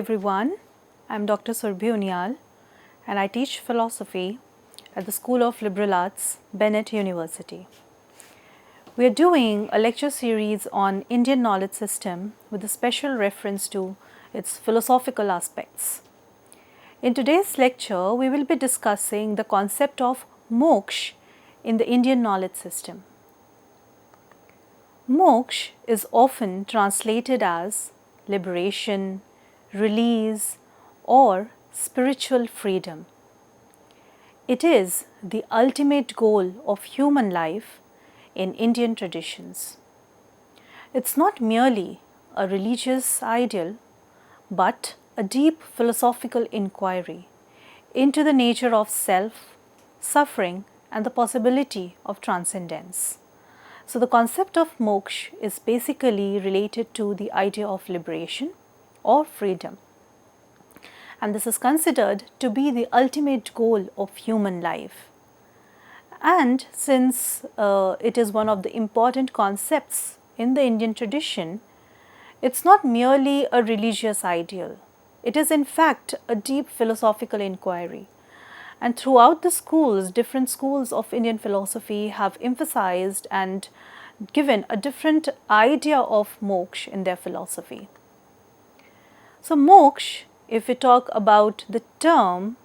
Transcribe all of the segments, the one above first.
everyone, I am Dr. Surbhi Unyal and I teach philosophy at the School of Liberal Arts, Bennett University. We are doing a lecture series on Indian knowledge system with a special reference to its philosophical aspects. In today's lecture, we will be discussing the concept of moksha in the Indian knowledge system. Moksha is often translated as liberation, release, or spiritual freedom. It is the ultimate goal of human life in Indian traditions. It's not merely a religious ideal, but a deep philosophical inquiry into the nature of self, suffering, and the possibility of transcendence. So, the concept of moksha is basically related to the idea of liberation or freedom, and this is considered to be the ultimate goal of human life. And since it is one of the important concepts in the Indian tradition, it's not merely a religious ideal. It is in fact a deep philosophical inquiry. And throughout the schools, different schools of Indian philosophy have emphasized and given a different idea of moksha in their philosophy. So, moksha, if we talk about the term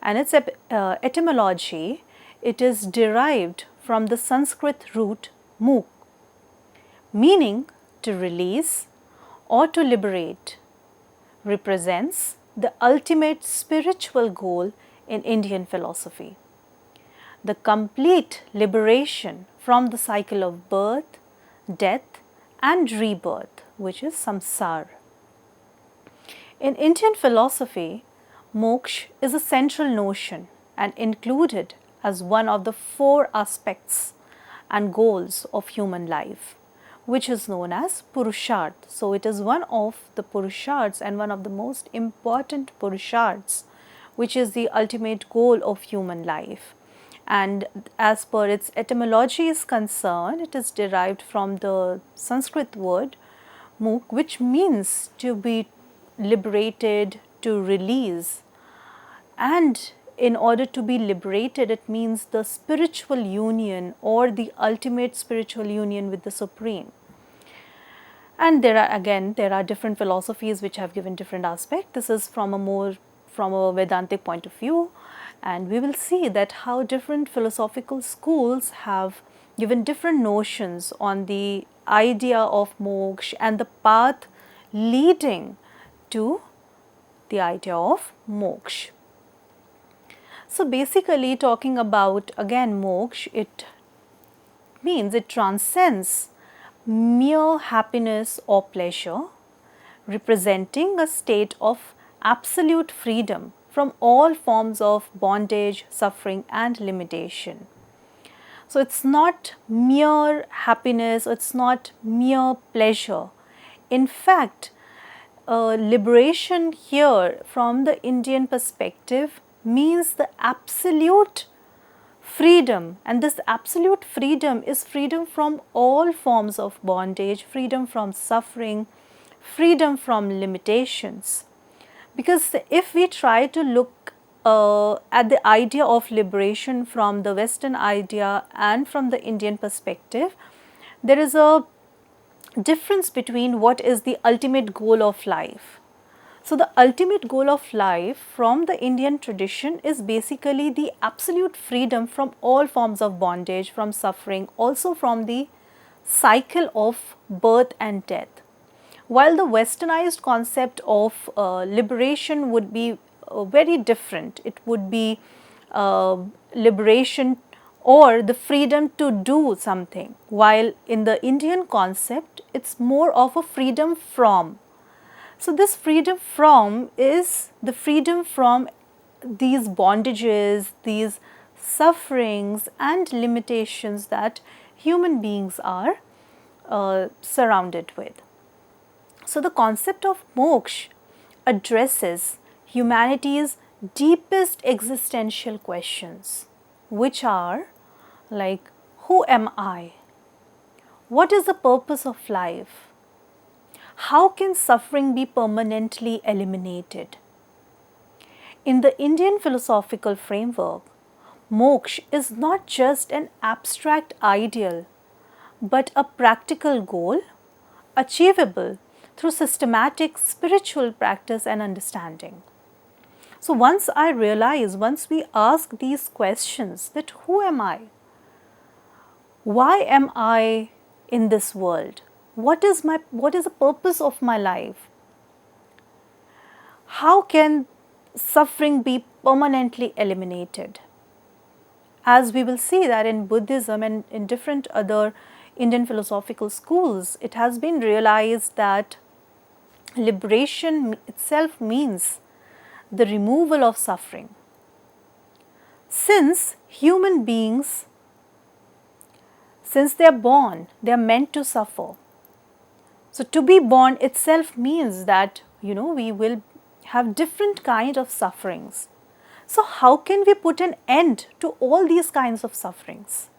and its etymology, it is derived from the Sanskrit root muk, meaning to release or to liberate, represents the ultimate spiritual goal in Indian philosophy. The complete liberation from the cycle of birth, death, and rebirth, which is samsara. In Indian philosophy, moksha is a central notion and included as one of the 4 aspects and goals of human life, which is known as purusharth. So, it is one of the purusharths and one of the most important purusharths, which is the ultimate goal of human life. And as per its etymology is concerned, it is derived from the Sanskrit word muk, which means to be liberated, to release. And in order to be liberated, it means the spiritual union or the ultimate spiritual union with the Supreme. And there are different philosophies which have given different aspects. This is from a Vedantic point of view, and we will see that how different philosophical schools have given different notions on the idea of moksha and the path leading to the idea of moksha. So, basically talking about again moksha, it means it transcends mere happiness or pleasure, representing a state of absolute freedom from all forms of bondage, suffering, and limitation. So, it's not mere happiness, it's not mere pleasure. In fact, liberation here from the Indian perspective means the absolute freedom, and this absolute freedom is freedom from all forms of bondage, freedom from suffering, freedom from limitations. Because if we try to look at the idea of liberation from the Western idea and from the Indian perspective, there is a difference between what is the ultimate goal of life. So, the ultimate goal of life from the Indian tradition is basically the absolute freedom from all forms of bondage, from suffering, also from the cycle of birth and death. While the westernized concept of liberation would be very different, it would be liberation or the freedom to do something, while in the Indian concept, it's more of a freedom from. So, this freedom from is the freedom from these bondages, these sufferings and limitations that human beings are surrounded with. So, the concept of moksha addresses humanity's deepest existential questions, which are like, who am I? What is the purpose of life? How can suffering be permanently eliminated? In the Indian philosophical framework, moksha is not just an abstract ideal, but a practical goal achievable through systematic spiritual practice and understanding. So once we ask these questions, that who am I? Why am I in this world? What is the purpose of my life? How can suffering be permanently eliminated? As we will see that in Buddhism and in different other Indian philosophical schools, it has been realized that liberation itself means the removal of suffering. Since human beings, since they are born, they are meant to suffer. So to be born itself means that, we will have different kind of sufferings. So how can we put an end to all these kinds of sufferings?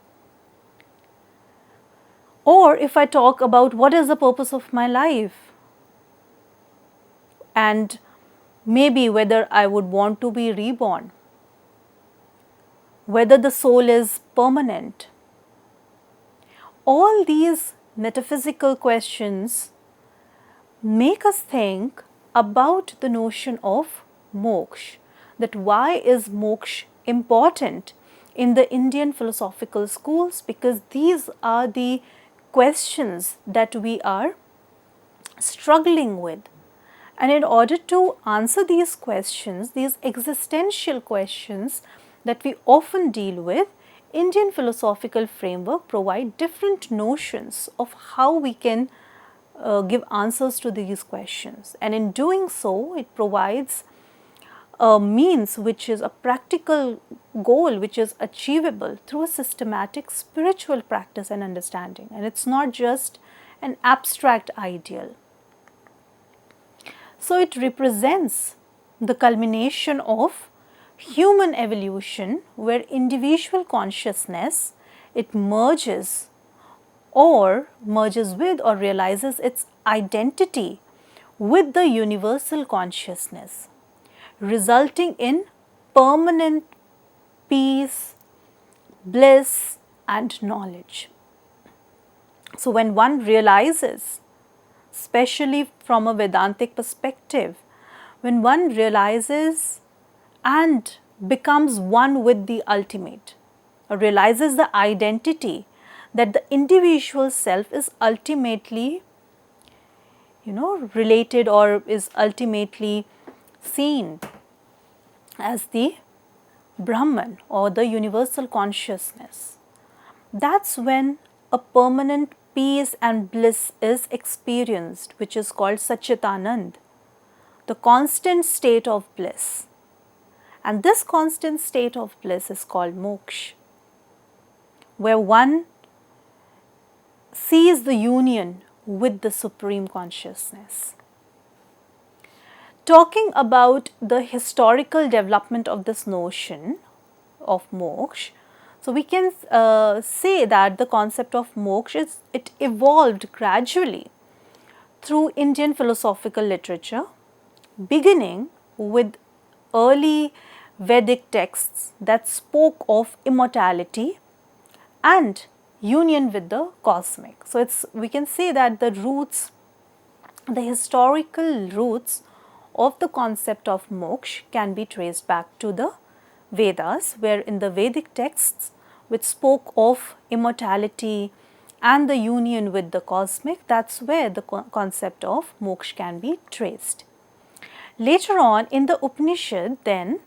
Or if I talk about what is the purpose of my life, and maybe whether I would want to be reborn, whether the soul is permanent, all these metaphysical questions make us think about the notion of moksha, that why is moksha important in the Indian philosophical schools, because these are the questions that we are struggling with. And in order to answer these questions, these existential questions that we often deal with, Indian philosophical framework provide different notions of how we can give answers to these questions. And in doing so, it provides a means which is a practical goal which is achievable through a systematic spiritual practice and understanding. And it's not just an abstract ideal. So it represents the culmination of human evolution, where individual consciousness, it merges with or realizes its identity with the universal consciousness, resulting in permanent peace, bliss and knowledge. So when one realizes, especially from a Vedantic perspective, when one realizes and becomes one with the ultimate, or realizes the identity that the individual self is ultimately, related or is ultimately seen as the Brahman or the universal consciousness, that's when a permanent peace and bliss is experienced, which is called Satchitanand, the constant state of bliss. And this constant state of bliss is called moksha, where one sees the union with the Supreme Consciousness. Talking about the historical development of this notion of moksha, so we can say that the concept of moksha it evolved gradually through Indian philosophical literature, beginning with early Vedic texts that spoke of immortality and union with the cosmic. So we can say that the historical roots of the concept of moksha can be traced back to the Vedas, where in the Vedic texts which spoke of immortality and the union with the cosmic, that's where the concept of moksha can be traced. Later on in the Upanishad, then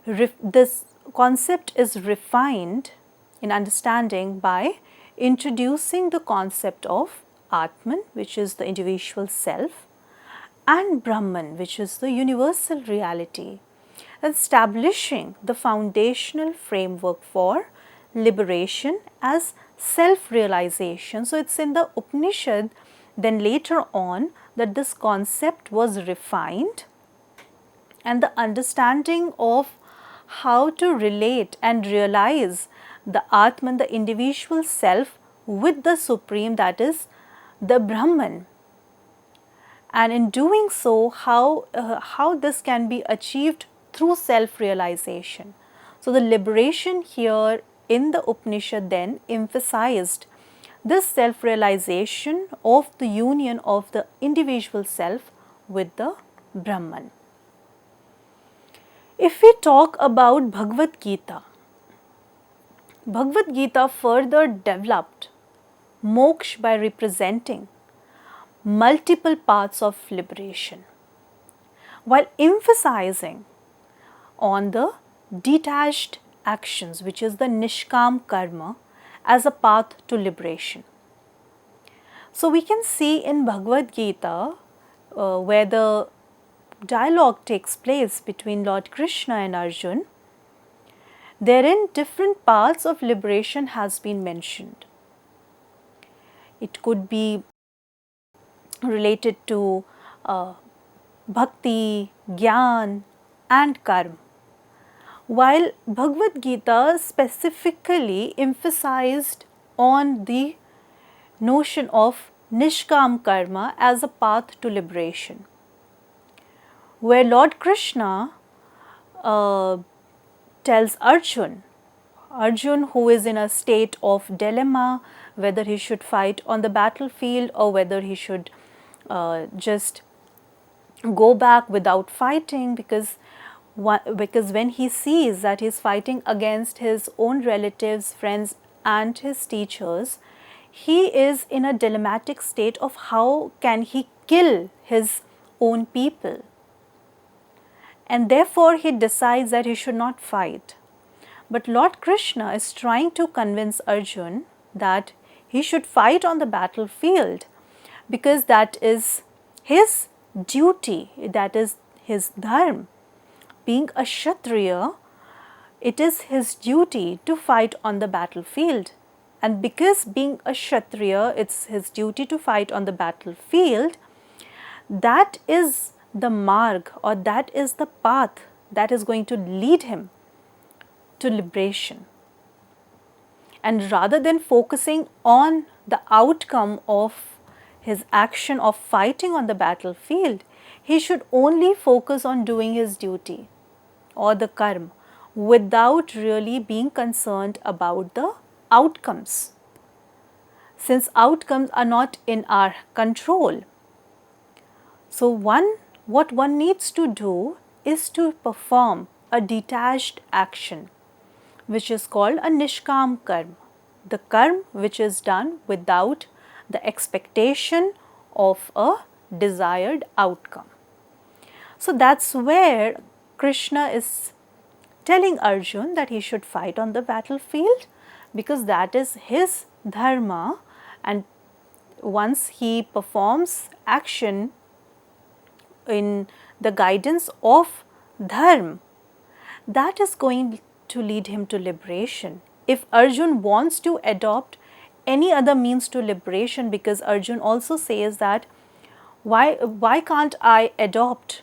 this concept is refined in understanding by introducing the concept of Atman, which is the individual self, and Brahman, which is the universal reality, establishing the foundational framework for liberation as self-realization. So it's in the Upanishad then later on that this concept was refined, and the understanding of how to relate and realize the Atman, the individual self, with the Supreme, that is the Brahman, and in doing so, how this can be achieved through self-realization. So, the liberation here in the Upanishad then emphasized this self-realization of the union of the individual self with the Brahman. If we talk about Bhagavad Gita, Bhagavad Gita further developed moksha by representing multiple paths of liberation, while emphasizing on the detached actions, which is the nishkam karma, as a path to liberation. So, we can see in Bhagavad Gita where the dialogue takes place between Lord Krishna and Arjun, therein different paths of liberation has been mentioned. It could be related to bhakti, jnana and karma, while Bhagavad Gita specifically emphasized on the notion of nishkam karma as a path to liberation, where Lord Krishna tells Arjun who is in a state of dilemma, whether he should fight on the battlefield or whether he should just go back without fighting, because when he sees that he is fighting against his own relatives, friends and his teachers, he is in a dilemmatic state of how can he kill his own people, and therefore he decides that he should not fight. But Lord Krishna is trying to convince Arjun that he should fight on the battlefield, because that is his duty, that is his dharma. Being a Kshatriya, it is his duty to fight on the battlefield, and because being a Kshatriya, it's his duty to fight on the battlefield, that is the marg, or that is the path that is going to lead him to liberation. And rather than focusing on the outcome of his action of fighting on the battlefield, he should only focus on doing his duty or the karma without really being concerned about the outcomes, since outcomes are not in our control. So, what one needs to do is to perform a detached action, which is called a nishkam karma, the karma which is done without the expectation of a desired outcome. So, that's where Krishna is telling Arjun that he should fight on the battlefield, because that is his dharma, and once he performs action in the guidance of dharma, that is going to lead him to liberation. If Arjun wants to adopt any other means to liberation, because Arjun also says that why can't I adopt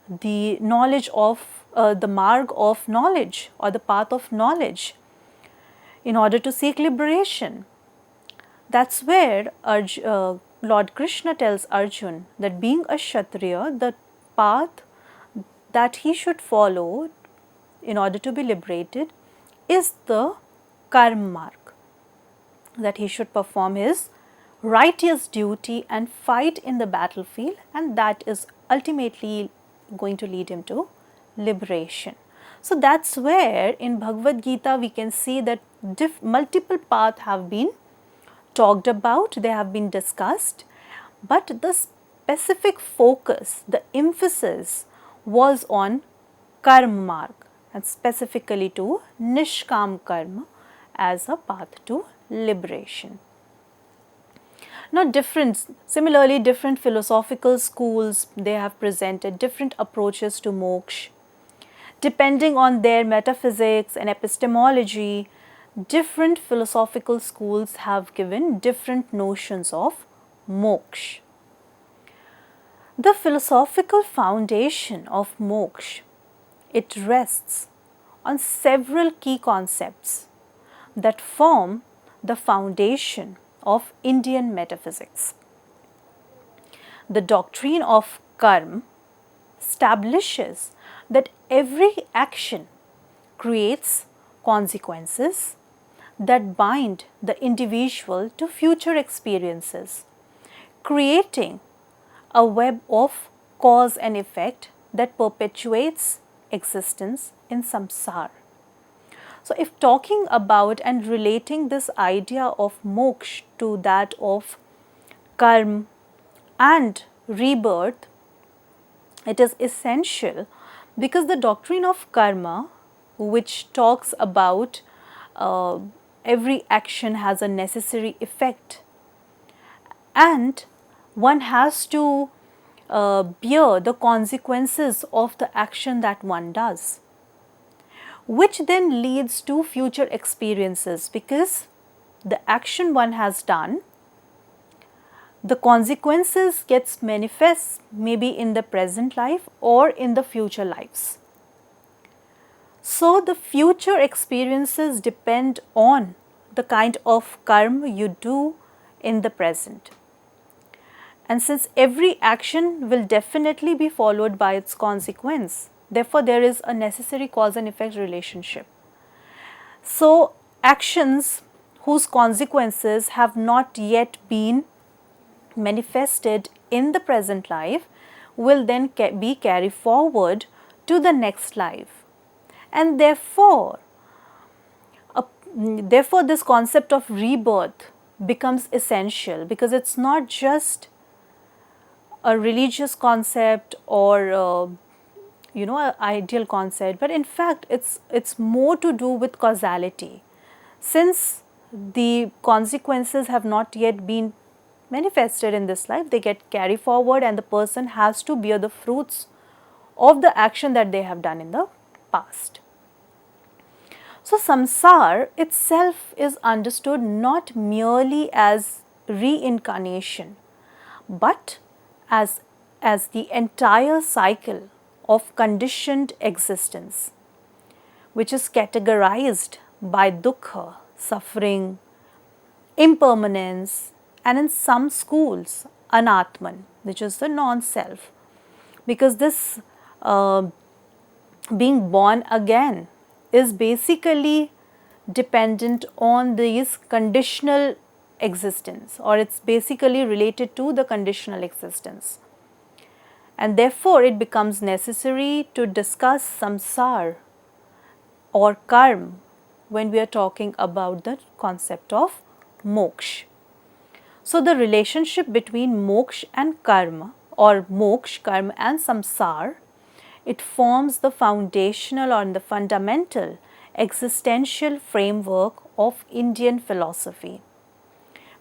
the knowledge of the marg of knowledge or the path of knowledge in order to seek liberation? That's where Lord Krishna tells Arjun that being a Kshatriya, the path that he should follow in order to be liberated is the karma marg, that he should perform his righteous duty and fight in the battlefield, and that is ultimately going to lead him to liberation. So, that's where in Bhagavad Gita we can see that multiple paths have been talked about, they have been discussed, but the specific focus, the emphasis was on karma marg, and specifically to nishkam karma as a path to liberation. Now, similarly different philosophical schools, they have presented different approaches to moksha. Depending on their metaphysics and epistemology, different philosophical schools have given different notions of moksha. The philosophical foundation of moksha, it rests on several key concepts that form the foundation of Indian metaphysics. the doctrine of karma establishes that every action creates consequences that bind the individual to future experiences, creating a web of cause and effect that perpetuates existence in samsara. So, if talking about and relating this idea of moksha to that of karma and rebirth, it is essential because the doctrine of karma, which talks about every action has a necessary effect and one has to bear the consequences of the action that one does, which then leads to future experiences, because the action one has done, the consequences gets manifest maybe in the present life or in the future lives. So, the future experiences depend on the kind of karma you do in the present. And since every action will definitely be followed by its consequence, therefore, there is a necessary cause and effect relationship. So, actions whose consequences have not yet been manifested in the present life will then be carried forward to the next life. And therefore, this concept of rebirth becomes essential, because it's not just a religious concept or an ideal concept, but in fact it's more to do with causality. Since the consequences have not yet been manifested in this life, they get carried forward and the person has to bear the fruits of the action that they have done in the past. So, samsara itself is understood not merely as reincarnation, but as the entire cycle of conditioned existence, which is categorized by dukkha, suffering, impermanence, and in some schools, anatman, which is the non-self, because this being born again is basically dependent on these conditional existence, or it's basically related to the conditional existence. And therefore, it becomes necessary to discuss samsara or karma when we are talking about the concept of moksha. So, the relationship between moksha and karma, or moksha, karma and samsara, it forms the foundational or the fundamental existential framework of Indian philosophy,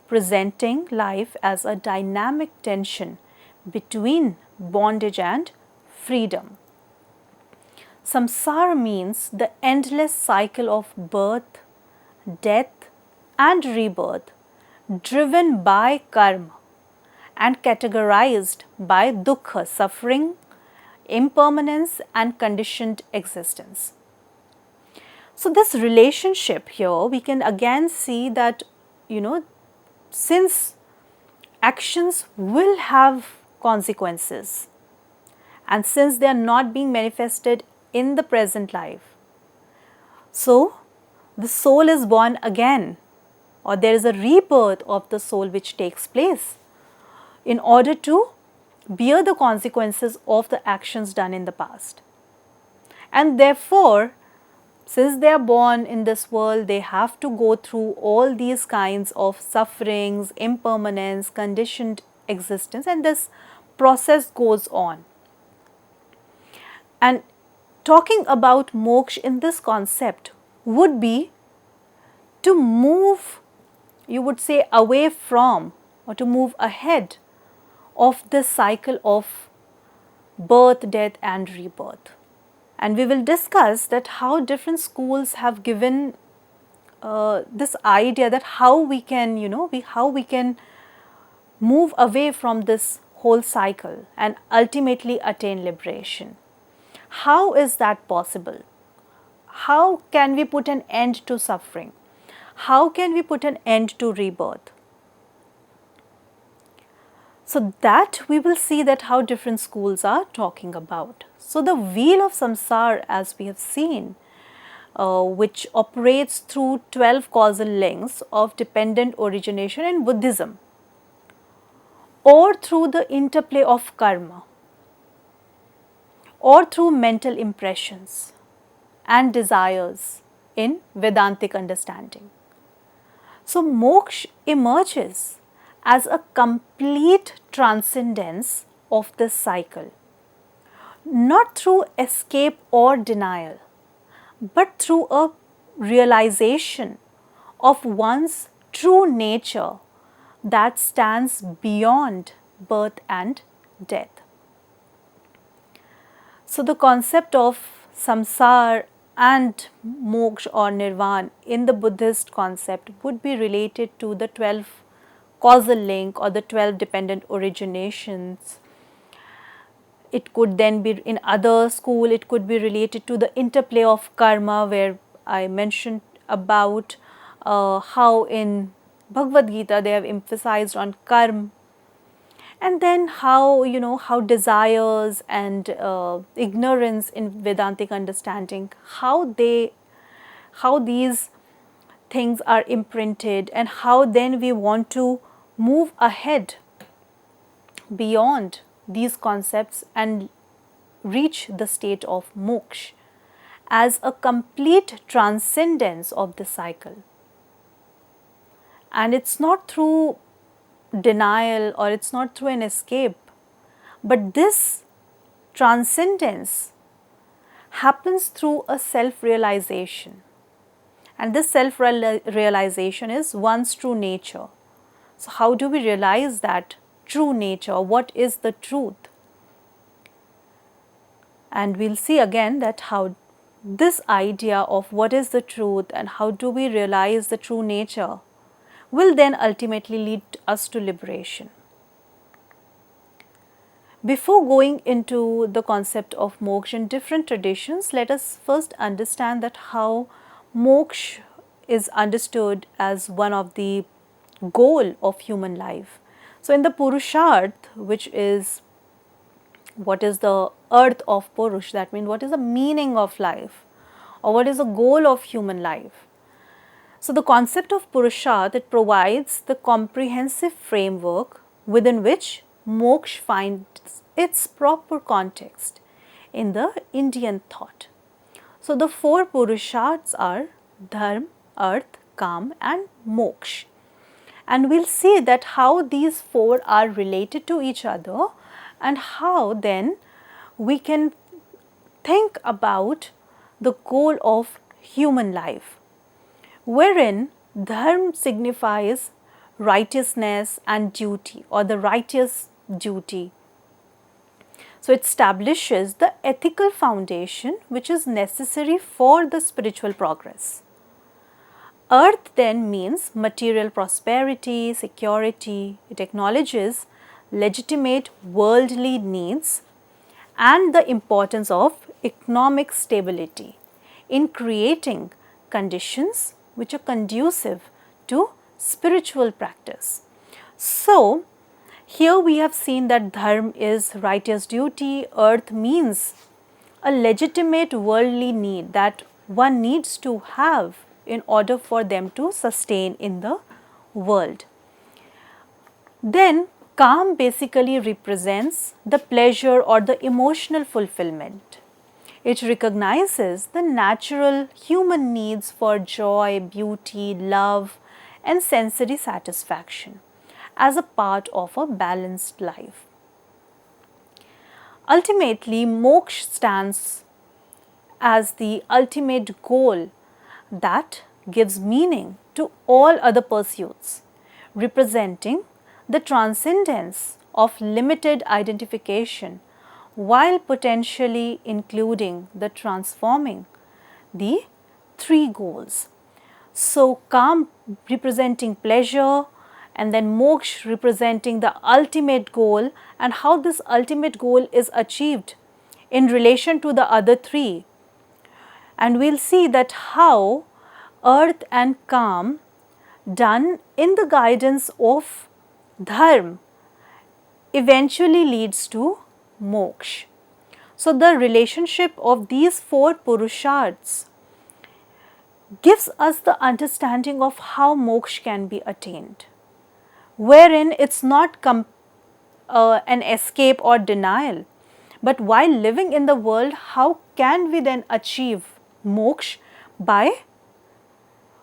presenting life as a dynamic tension between bondage and freedom. Samsara means the endless cycle of birth, death and rebirth, driven by karma and categorized by dukkha, suffering, impermanence and conditioned existence. So, this relationship here, we can again see that, since actions will have consequences and since they are not being manifested in the present life, so the soul is born again, or there is a rebirth of the soul which takes place in order to bear the consequences of the actions done in the past. And therefore, since they are born in this world, they have to go through all these kinds of sufferings, impermanence, conditioned existence, and this process goes on. And talking about moksha in this concept would be to move, you would say, away from or to move ahead of this cycle of birth, death and rebirth. And we will discuss that how different schools have given this idea that how we can, how we can move away from this whole cycle and ultimately attain liberation. How is that possible? How can we put an end to suffering? How can we put an end to rebirth? So that we will see that how different schools are talking about. So the wheel of samsara, as we have seen, which operates through 12 causal links of dependent origination in Buddhism, or through the interplay of karma, or through mental impressions and desires in Vedantic understanding. So moksha emerges as a complete transcendence of this cycle, not through escape or denial, but through a realization of one's true nature that stands beyond birth and death. So the concept of samsara and moksha or nirvana in the Buddhist concept would be related to the 12 causal link or the 12 dependent originations. It could then be in other school, it could be related to the interplay of karma, where I mentioned about how in Bhagavad Gita they have emphasized on karma, and then how, how desires and ignorance in Vedantic understanding, how these things are imprinted, and how then we want to move ahead beyond these concepts and reach the state of moksha as a complete transcendence of the cycle. And it's not through denial or it's not through an escape, but this transcendence happens through a self-realization, and this self-realization is one's true nature. So how do we realize that true nature? What is the truth? And we'll see again that how this idea of what is the truth and how do we realize the true nature will then ultimately lead us to liberation. Before going into the concept of moksha in different traditions, let us first understand that how moksha is understood as one of the goal of human life. So in the Purusharth, which is what is the earth of Purush, that means what is the meaning of life or what is the goal of human life. So the concept of Purusharth, it provides the comprehensive framework within which moksha finds its proper context in the Indian thought. So the four Purusharths are dharma, arth, kam and moksha. And we'll see that how these four are related to each other and how then we can think about the goal of human life, wherein dharma signifies righteousness and duty or the righteous duty. So it establishes the ethical foundation which is necessary for the spiritual progress. Earth then means material prosperity, security. It acknowledges legitimate worldly needs and the importance of economic stability in creating conditions which are conducive to spiritual practice. So, here we have seen that dharma is righteous duty, earth means a legitimate worldly need that one needs to have in order for them to sustain in the world. Then kam basically represents the pleasure or the emotional fulfillment. It recognizes the natural human needs for joy, beauty, love and sensory satisfaction as a part of a balanced life. Ultimately, moksha stands as the ultimate goal that gives meaning to all other pursuits, representing the transcendence of limited identification while potentially including the transforming the three goals. So, kam representing pleasure and then moksha representing the ultimate goal, and how this ultimate goal is achieved in relation to the other three. And we'll see that how earth and kam done in the guidance of dharma eventually leads to moksha. So, the relationship of these 4 purusharths gives us the understanding of how moksha can be attained, wherein it is not an escape or denial, but while living in the world, how can we then achieve moksha? By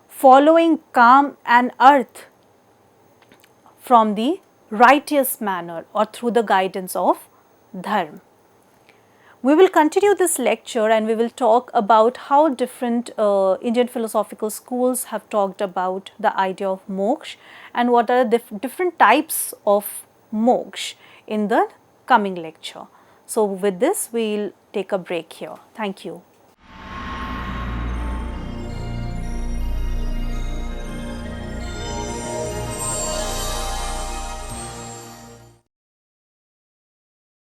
following calm and earth from the righteous manner or through the guidance of dharma. We will continue this lecture and we will talk about how different Indian philosophical schools have talked about the idea of moksha and what are the different types of moksha in the coming lecture. So, with this we will take a break here. Thank you.